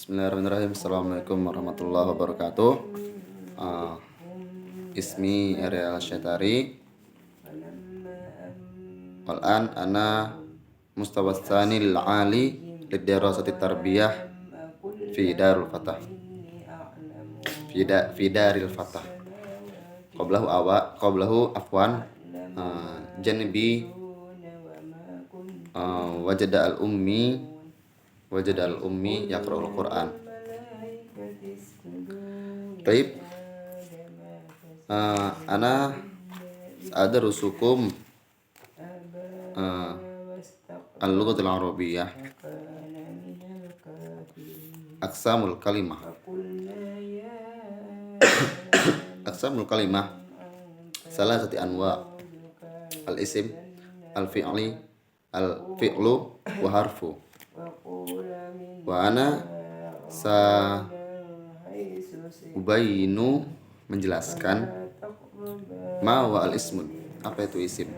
Bismillahirrahmanirrahim. Assalamualaikum warahmatullahi wabarakatuh. Ismi Ariel Syatari. Wal'an ana mustawassanil ali lidirasati tarbiyah fi darul fatah. Fi daril fatah. Qablahu afwan janibi wajada al-ummi yaqra'ul Qur'an. Baik. Ana sa'adarusukum al-lughatul arabiyyah aqsamul kalimah. Aqsamul kalimah salasati anwa' al-isim, al-fi'li, al-fi'lu wa harfu. Wa ana ubayinu menjelaskan ma wa al-ismun. Apa itu isim?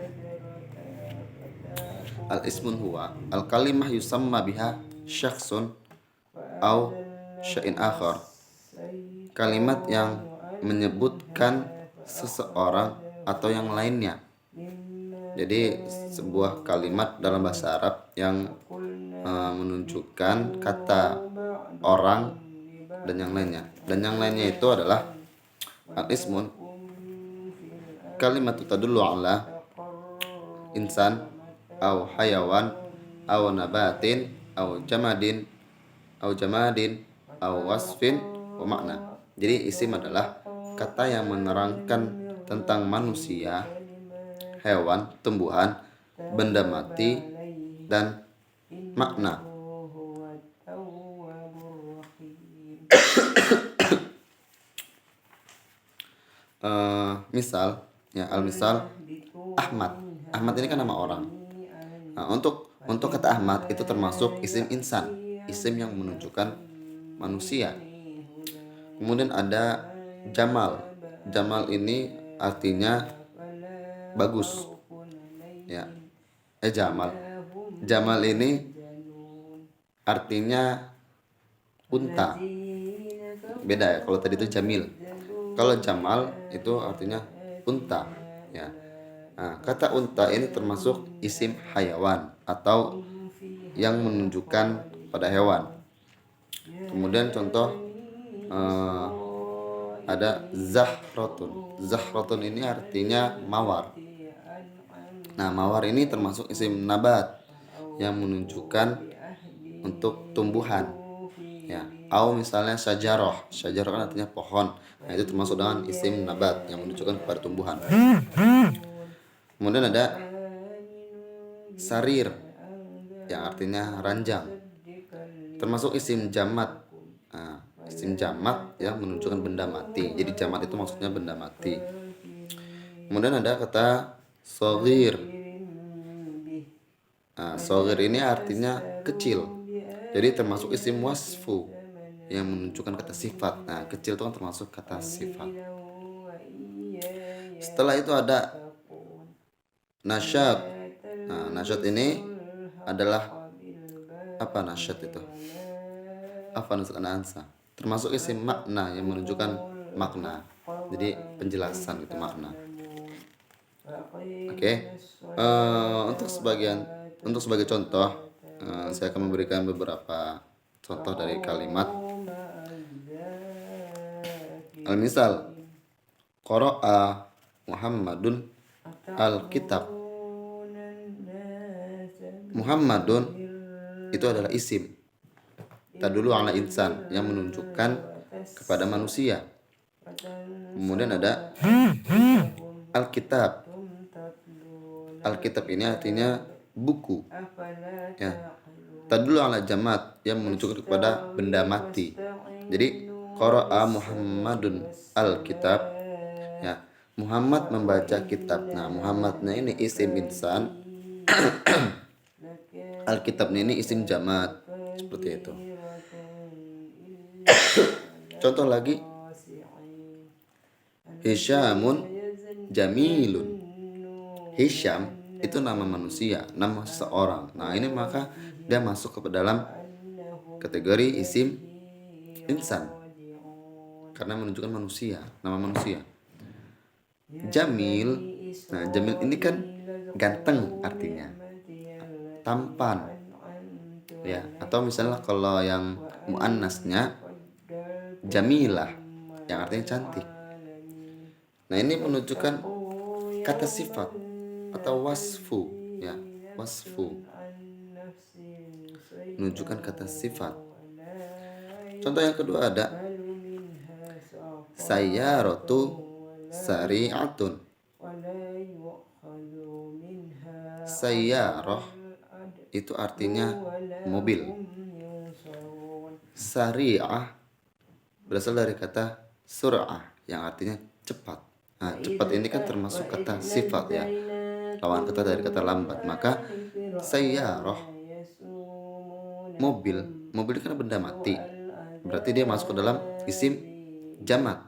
Al-ismun huwa al-kalimah yusamma biha syakhsun au syai'in akhar. Kalimat yang menyebutkan seseorang atau yang lainnya. Jadi sebuah kalimat dalam bahasa Arab yang menunjukkan kata orang dan yang lainnya. Dan yang lainnya itu adalah al-ismun kalimatu tadullu ala insan au hayawan au nabatin au jamadin au wasfin wa makna. Jadi isim adalah kata yang menerangkan tentang manusia, hewan, tumbuhan, benda mati, dan makna. Misal, ya al-misal Ahmad. Ahmad ini kan nama orang. Nah, untuk kata Ahmad itu termasuk isim insan, isim yang menunjukkan manusia. Kemudian ada Jamal. Jamal ini artinya bagus. Ya. Jamal. Jamal ini artinya unta. Beda ya, kalau tadi itu Jamil. Kalau Jamal itu artinya unta, ya. Nah, kata unta ini termasuk isim hayawan atau yang menunjukkan pada hewan. Kemudian contoh ada Zahratun. Zahratun ini artinya mawar. Nah, mawar ini termasuk isim nabat yang menunjukkan untuk tumbuhan, ya. Atau misalnya syajarah. Syajarah kan artinya pohon. Nah, itu termasuk dengan isim nabat yang menunjukkan kepada tumbuhan. Kemudian ada sarir yang artinya ranjang. Termasuk isim jamat. Nah, isim jamat yang menunjukkan benda mati. Jadi jamat itu maksudnya benda mati. Kemudian ada kata shaghir. Nah, shaghir ini artinya kecil. Jadi termasuk isim wasfu yang menunjukkan kata sifat. Nah, kecil itu kan termasuk kata sifat. Setelah itu ada nasyad. Nah, nasyad ini adalah apa nasyad itu? Apa nusuk ansa? Termasuk isim makna yang menunjukkan makna. Jadi penjelasan itu makna. Oke. Untuk sebagai contoh, saya akan memberikan beberapa contoh dari kalimat. Al-misal qara'a Muhammadun al-kitab. Muhammadun itu adalah isim tadulu ala insan yang menunjukkan kepada manusia. Kemudian ada al-kitab. Al-kitab ini artinya buku, ya. Tadulu ala jamat yang menunjukkan kepada benda mati. Jadi qara'a Muhammadun al-kitab, ya. Muhammad membaca kitab. Nah, Muhammadnya ini isim insan. Al-kitabnya ini isim jamat. Seperti itu. Contoh lagi, Hisyamun jamilun. Hisyam itu nama manusia, nama seseorang. Nah, ini maka dia masuk ke dalam kategori isim insan karena menunjukkan manusia, nama manusia. Jamil, nah jamil ini kan ganteng artinya, tampan, ya. Atau misalnya kalau yang muannasnya jamilah, yang artinya cantik. Nah ini menunjukkan kata sifat atau wasfu, ya, wasfu, menunjukkan kata sifat. Contoh yang kedua ada sayyaratu sari'atun. Sayyarah itu artinya mobil. Sari'ah berasal dari kata sur'ah yang artinya cepat. Nah, cepat ini kan termasuk kata sifat, ya, lawan kata dari kata lambat. Maka sayyarah, mobil, mobil kan benda mati, berarti dia masuk ke dalam isim jamat.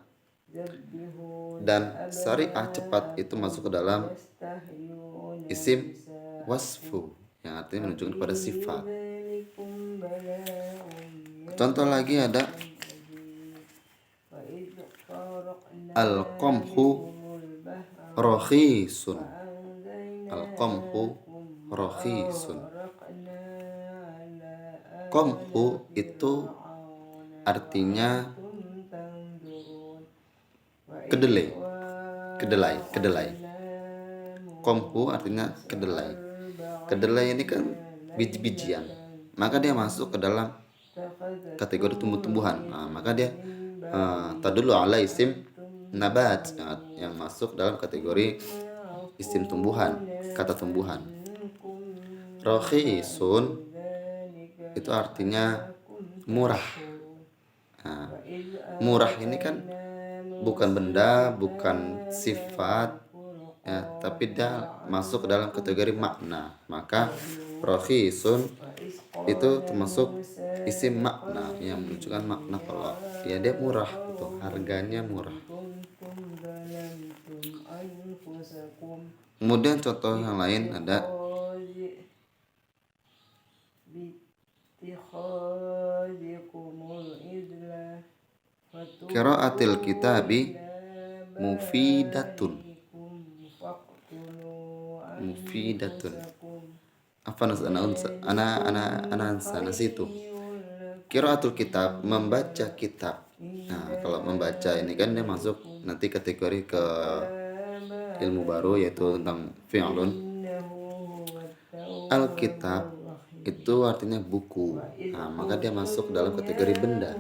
Dan sari'ah, cepat, itu masuk ke dalam isim wasfu yang artinya menunjukkan kepada sifat. Contoh lagi ada al-qamhu rakhisun. Al-qamhu rakhisun. Qamhu itu artinya kedelai. Kedelai. Qamhu artinya kedelai. Kedelai ini kan biji-bijian, maka dia masuk ke dalam kategori tumbuh-tumbuhan. Nah, maka dia tadullu ala isim nabat yang masuk dalam kategori isim tumbuhan, kata tumbuhan. Rakhisun itu artinya murah. Nah, murah ini kan bukan benda, bukan sifat, ya, tapi dia masuk ke dalam kategori makna. Maka rakhisun itu termasuk isim makna yang menunjukkan makna kalau ya dia murah, itu harganya murah. Kemudian contoh yang lain ada qiraatil kitabi mufidatun. Apa nasitu. Qiraatul kitab, membaca kitab. Nah, kalau membaca ini kan dia masuk nanti kategori ke ilmu baru, yaitu tentang fi'lun. Alkitab itu artinya buku. Nah, maka dia masuk dalam kategori benda.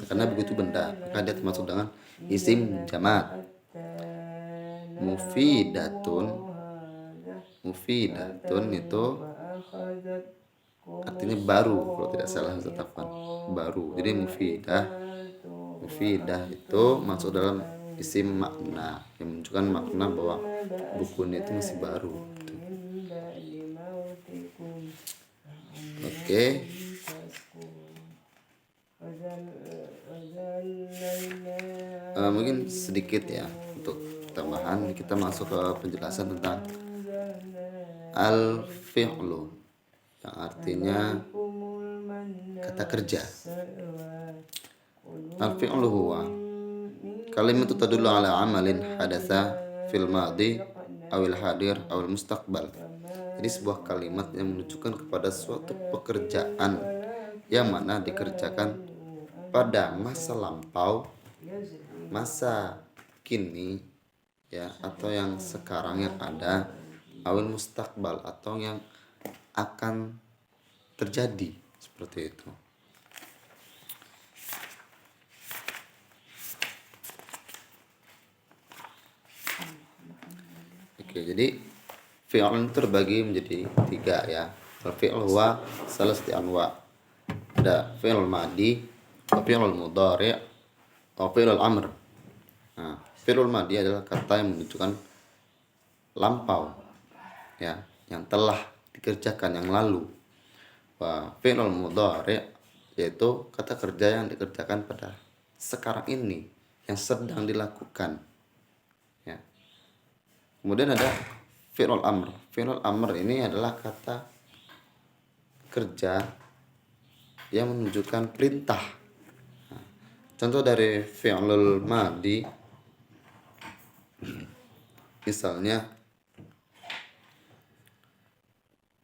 Karena buku itu benda, maka dia termasuk dengan isim jamat. Mufidatun itu artinya baru, kalau tidak salah tetapkan baru. Jadi mufidah itu masuk dalam isim makna yang menunjukkan makna bahwa buku ini itu masih baru. Oke. Mungkin sedikit ya untuk tambahan, kita masuk ke penjelasan tentang al-fi'lu yang artinya kata kerja. Al-fi'lu huwa kalimatu tadullu ala amalin hadatsa fil madi awil hadir awil mustaqbal. Jadi sebuah kalimat yang menunjukkan kepada suatu pekerjaan yang mana dikerjakan pada masa lampau, masa kini, ya, atau yang sekarang yang ada, awil mustaqbal, atau yang akan terjadi, seperti itu. Oke, jadi fi'l terbagi menjadi 3, ya. Al-fi'l huwa salasati anwa. Ada fi'l madi, fi'l mudhari', atau fi'l amr. Nah, fi'l madi adalah kata yang menunjukkan lampau, ya, yang telah dikerjakan, yang lalu. Wa fi'l mudhari' yaitu kata kerja yang dikerjakan pada sekarang ini, yang sedang dilakukan, ya. Kemudian ada fi'l amr. Fi'l amr ini adalah kata kerja yang menunjukkan perintah. Nah, Contoh dari fi'lul madi, misalnya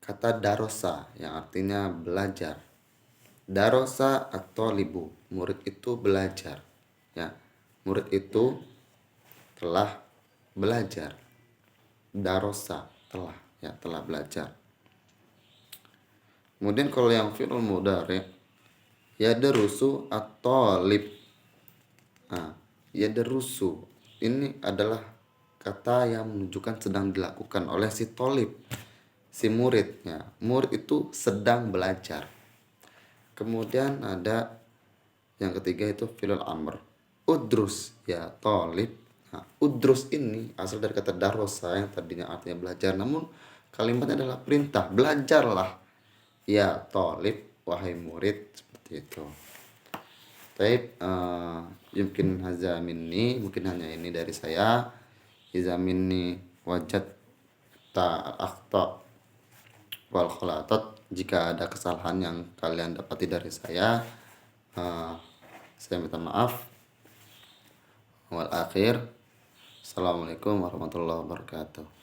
kata darosa yang artinya belajar. Darosa atau libu, murid itu belajar. Ya, murid itu telah belajar. Darosa telah, ya telah belajar. Kemudian kalau yang fi'il mudhari, yadrusu atau lib. Nah, yadrusu ini adalah kata yang menunjukkan sedang dilakukan oleh si tolib, si muridnya. Murid itu sedang belajar. Kemudian ada yang ketiga itu fi'il amr. Udrus ya tolib. Nah, udrus ini asal dari kata darosa yang tadinya artinya belajar, namun kalimatnya adalah perintah, belajarlah ya tolib, wahai murid, seperti itu. Taib, mungkin hadza minni, mungkin hanya ini dari saya. Iza minni wajad akhta wal khalatat, jika ada kesalahan yang kalian dapati dari saya minta maaf. Wal akhir, assalamualaikum warahmatullahi wabarakatuh.